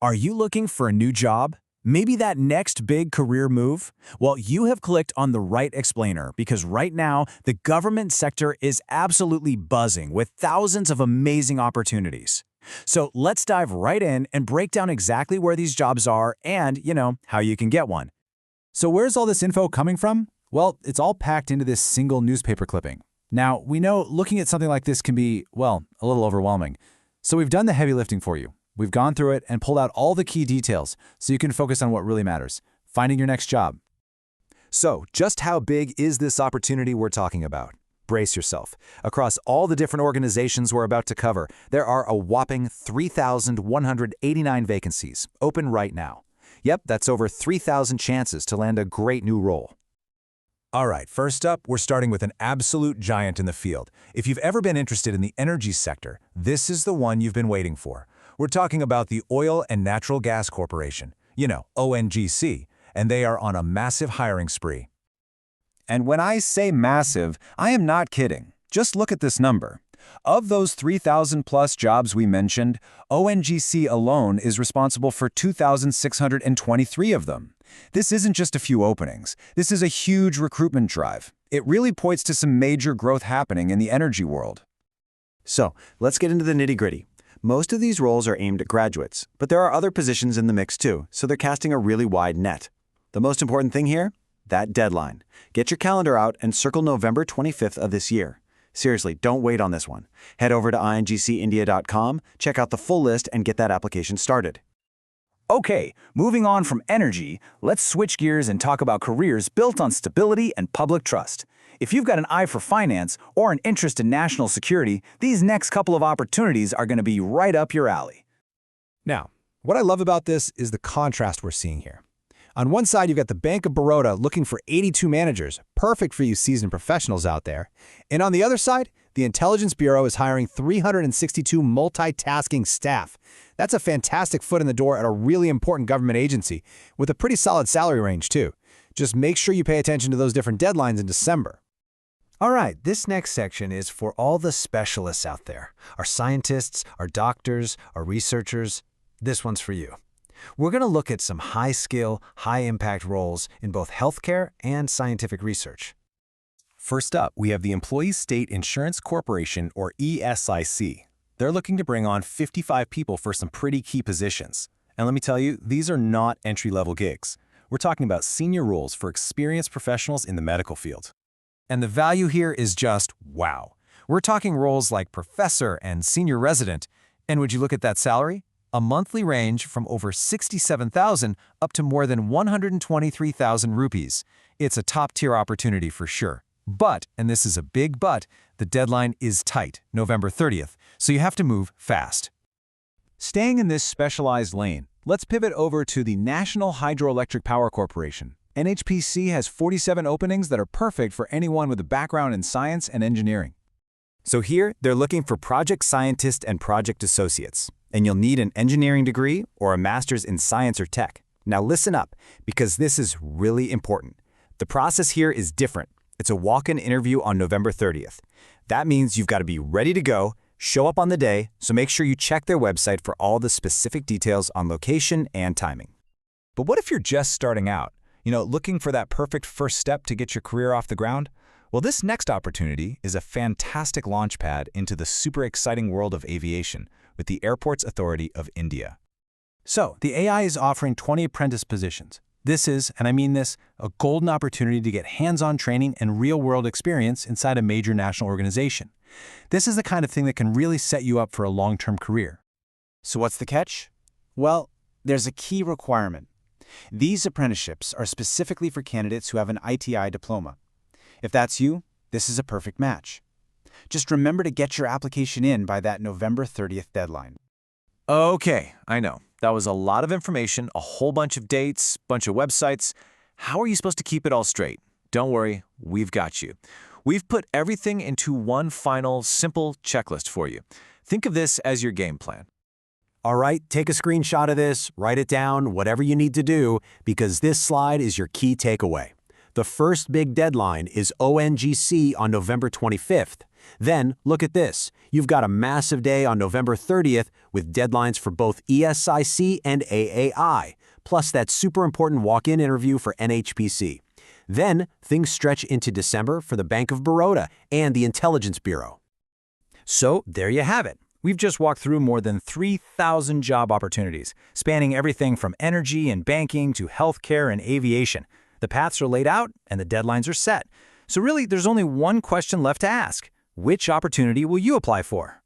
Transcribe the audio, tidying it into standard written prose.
Are you looking for a new job? Maybe that next big career move? Well, you have clicked on the right explainer because right now, the government sector is absolutely buzzing with thousands of amazing opportunities. So let's dive right in and break down exactly where these jobs are and, how you can get one. So where's all this info coming from? Well, it's all packed into this single newspaper clipping. Now, we know looking at something like this can be, well, a little overwhelming. So we've done the heavy lifting for you. We've gone through it and pulled out all the key details so you can focus on what really matters, finding your next job. So, just how big is this opportunity we're talking about? Brace yourself. Across all the different organizations we're about to cover, there are a whopping 3,189 vacancies open right now. Yep, that's over 3,000 chances to land a great new role. All right, first up, we're starting with an absolute giant in the field. If you've ever been interested in the energy sector, this is the one you've been waiting for. We're talking about the Oil and Natural Gas Corporation, ONGC, and they are on a massive hiring spree. And when I say massive, I am not kidding. Just look at this number. Of those 3,000-plus jobs we mentioned, ONGC alone is responsible for 2,623 of them. This isn't just a few openings. This is a huge recruitment drive. It really points to some major growth happening in the energy world. So, let's get into the nitty-gritty. Most of these roles are aimed at graduates, but there are other positions in the mix too, so they're casting a really wide net. The most important thing here? That deadline. Get your calendar out and circle November 25th of this year. Seriously, don't wait on this one. Head over to ingcindia.com, check out the full list, and get that application started. Okay, moving on from energy, let's switch gears and talk about careers built on stability and public trust. If you've got an eye for finance or an interest in national security, these next couple of opportunities are going to be right up your alley. Now, what I love about this is the contrast we're seeing here. On one side, you've got the Bank of Baroda looking for 82 managers, perfect for you seasoned professionals out there. And on the other side, the Intelligence Bureau is hiring 362 multitasking staff. That's a fantastic foot in the door at a really important government agency, with a pretty solid salary range too. Just make sure you pay attention to those different deadlines in December. All right, this next section is for all the specialists out there. Our scientists, our doctors, our researchers. This one's for you. We're going to look at some high-skill, high-impact roles in both healthcare and scientific research. First up, we have the Employees State Insurance Corporation, or ESIC. They're looking to bring on 55 people for some pretty key positions. And let me tell you, these are not entry-level gigs. We're talking about senior roles for experienced professionals in the medical field. And the value here is just wow. We're talking roles like professor and senior resident. And would you look at that salary? A monthly range from over 67,000 up to more than 123,000 rupees. It's a top-tier opportunity for sure. But, and this is a big but, the deadline is tight, November 30th, so you have to move fast. Staying in this specialized lane, let's pivot over to the National Hydroelectric Power Corporation. NHPC has 47 openings that are perfect for anyone with a background in science and engineering. So here, they're looking for project scientists and project associates. And you'll need an engineering degree or a master's in science or tech. Now listen up, because this is really important. The process here is different. It's a walk-in interview on November 30th. That means you've got to be ready to go, show up on the day, so make sure you check their website for all the specific details on location and timing. But what if you're just starting out? Looking for that perfect first step to get your career off the ground? Well, this next opportunity is a fantastic launchpad into the super exciting world of aviation with the Airports Authority of India. So, the AI is offering 20 apprentice positions. This is, and I mean this, a golden opportunity to get hands-on training and real-world experience inside a major national organization. This is the kind of thing that can really set you up for a long-term career. So what's the catch? Well, there's a key requirement. These apprenticeships are specifically for candidates who have an ITI diploma. If that's you, this is a perfect match. Just remember to get your application in by that November 30th deadline. Okay, I know. That was a lot of information, a whole bunch of dates, bunch of websites. How are you supposed to keep it all straight? Don't worry, we've got you. We've put everything into one final, simple checklist for you. Think of this as your game plan. All right, take a screenshot of this, write it down, whatever you need to do, because this slide is your key takeaway. The first big deadline is ONGC on November 25th. Then, look at this. You've got a massive day on November 30th with deadlines for both ESIC and AAI, plus that super important walk-in interview for NHPC. Then, things stretch into December for the Bank of Baroda and the Intelligence Bureau. So there you have it. We've just walked through more than 3,000 job opportunities, spanning everything from energy and banking to healthcare and aviation. The paths are laid out and the deadlines are set. So really, there's only one question left to ask. Which opportunity will you apply for?